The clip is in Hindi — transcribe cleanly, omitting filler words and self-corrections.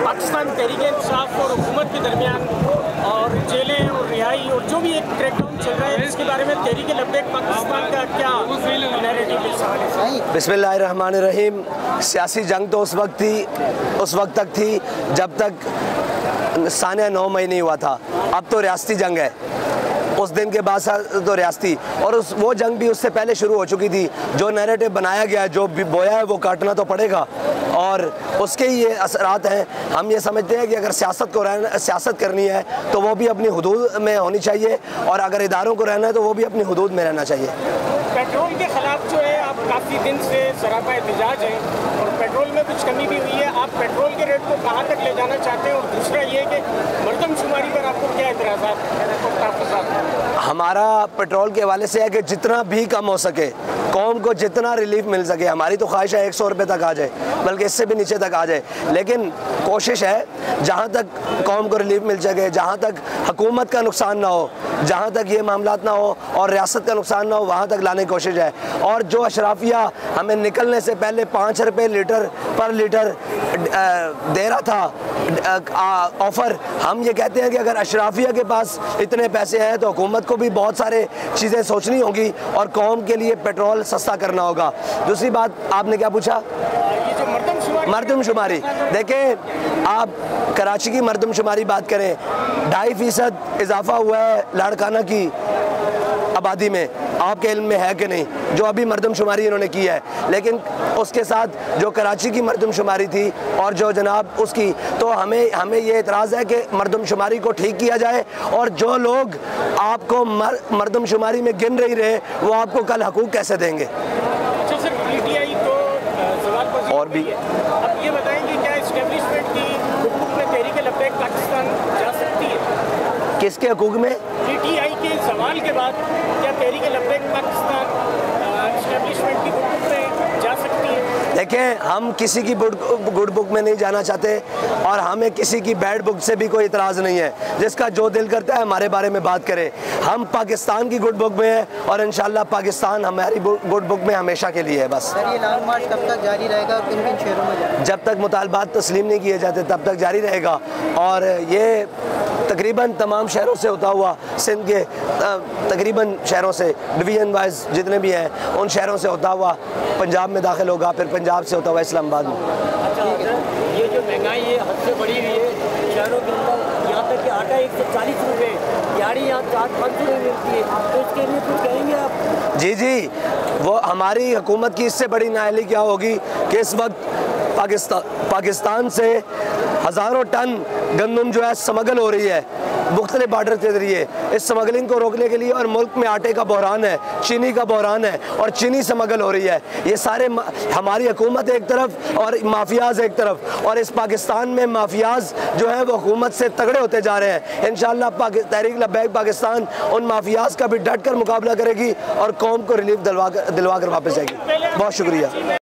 पाकिस्तान तहरीक-ए-इंसाफ और हुकूमत के दरमियान और जेलें और रिहाई और जो भी एक क्रैकडाउन चल रहा है, इसके बारे में तहरीक-ए-लब्बैक पाकिस्तान का क्या नैरेटिव है? बिस्मिल्लाहिर्रहमानिर्रहीम। सियासी जंग तो उस वक्त तक थी जब तक सानिया 9 मई नहीं हुआ था। अब तो रियासती जंग है, उस दिन के बाद तो रियासती, और वो जंग भी उससे पहले शुरू हो चुकी थी। जो नैरेटिव बनाया गया है, जो भी बोया है, वो काटना तो पड़ेगा और उसके ही ये असरात हैं। हम ये समझते हैं कि अगर सियासत करनी है तो वो भी अपनी हुदूद में होनी चाहिए, और अगर इदारों को रहना है तो वो भी अपनी हुदूद में रहना चाहिए। पेट्रोल के खिलाफ जो है आप काफ़ी दिन से सरापा एहतजाज हैं और पेट्रोल में कुछ कमी भी हुई है। आप पेट्रोल के रेट को कहाँ तक ले जाना चाहते हैं? और दूसरा ये कि मरदमशुमारी पर आपको क्या एतराज़ात? हमारा पेट्रोल के हवाले से है कि जितना भी कम हो सके, कौम को जितना रिलीफ मिल सके। हमारी तो ख्वाहिश है 100 रुपये तक आ जाए, बल्कि इससे भी नीचे तक आ जाए, लेकिन कोशिश है जहाँ तक कौम को रिलीफ मिल सके, जहाँ तक हुकूमत का नुकसान ना हो, जहाँ तक ये मामलात ना हो और रियासत का नुकसान ना हो, वहाँ तक लाने की कोशिश है। और जो अशराफिया हमें निकलने से पहले 5 रुपये पर लीटर दे रहा था ऑफ़र, हम ये कहते हैं कि अगर अशराफिया के पास इतने पैसे हैं तो हुकूमत को भी बहुत सारे चीज़ें सोचनी होगी और कौम के लिए पेट्रोल सस्ता करना होगा। दूसरी बात आपने क्या पूछा? मरदमशुमारी। देखें, आप कराची की मरदमशुमारी बात करें, 2.5% इजाफा हुआ है लाड़काना की आबादी में, आपके इल्म में है कि नहीं? जो अभी मरदमशुमारी इन्होंने की है, लेकिन उसके साथ जो कराची की मरदमशुमारी थी और जो जनाब उसकी, तो हमें ये एतराज़ है कि मरदमशुमारी को ठीक किया जाए, और जो लोग आपको मरदमशुमारी में गिन नहीं रहे वो आपको कल हकूक़ कैसे देंगे? अच्छा सर, PTI तो सवाल और भी अब ये बताएंगे क्या इस्टेब्लिशमेंट की हुकूक में तहरीक-ए-लब्बैक पाकिस्तान जा सकती है? किसके हकूक़ में? PTI के सवाल के बाद क्या तहरीक-ए-लब्बैक पाकिस्तान इस्टेब्लिशमेंट की हुकूक में जा सकती है? देखें, हम किसी की गुड बुक में नहीं जाना चाहते और हमें किसी की बैड बुक से भी कोई इतराज़ नहीं है। जिसका जो दिल करता है हमारे बारे में बात करे। हम पाकिस्तान की गुड बुक में हैं और इंशाल्लाह पाकिस्तान हमारी गुड बुक में हमेशा के लिए है। बस सर, ये लॉन्ग मार्च कब तक जारी रहेगा? किन शहरों में? जब तक मुतालबात तस्लीम नहीं किए जाते तब तक जारी रहेगा, और ये तकरीबन तमाम शहरों से होता हुआ, सिंध के तकरीबन शहरों से, डिवीज़न वाइज जितने भी हैं उन शहरों से होता हुआ पंजाब में दाखिल होगा, फिर पंजाब से होता हुआ इस्लामाबाद में। अच्छा, ये जो महंगाई है हद से बढ़ी हुई है शहरों के अंदर, यहाँ तक कि आटा 140 रुपये, दिहाड़ी यहाँ 400-500 रुपये मिलती है, तो इसके लिए कुछ कहेंगे आप? जी, वो हमारी हुकूमत की इससे बड़ी नाअहली क्या होगी कि इस वक्त पाकिस्तान से हज़ारों टन गंदम जो है स्मगल हो रही है मुख्तलिफ बार्डर के जरिए। इस स्मगलिंग को रोकने के लिए, और मुल्क में आटे का बहरान है, चीनी का बहरान है और चीनी स्मगल हो रही है। ये सारे हमारी हुकूमत एक तरफ और माफियाज एक तरफ, और इस पाकिस्तान में माफियाज जो हैं वो हुकूमत से तगड़े होते जा रहे हैं। इंशाअल्लाह तहरीक-लब्बैक पाकिस्तान उन माफियाज का भी डट कर मुकाबला करेगी और कौम को रिलीफ दिलवा कर वापस जाएगी। बहुत शुक्रिया।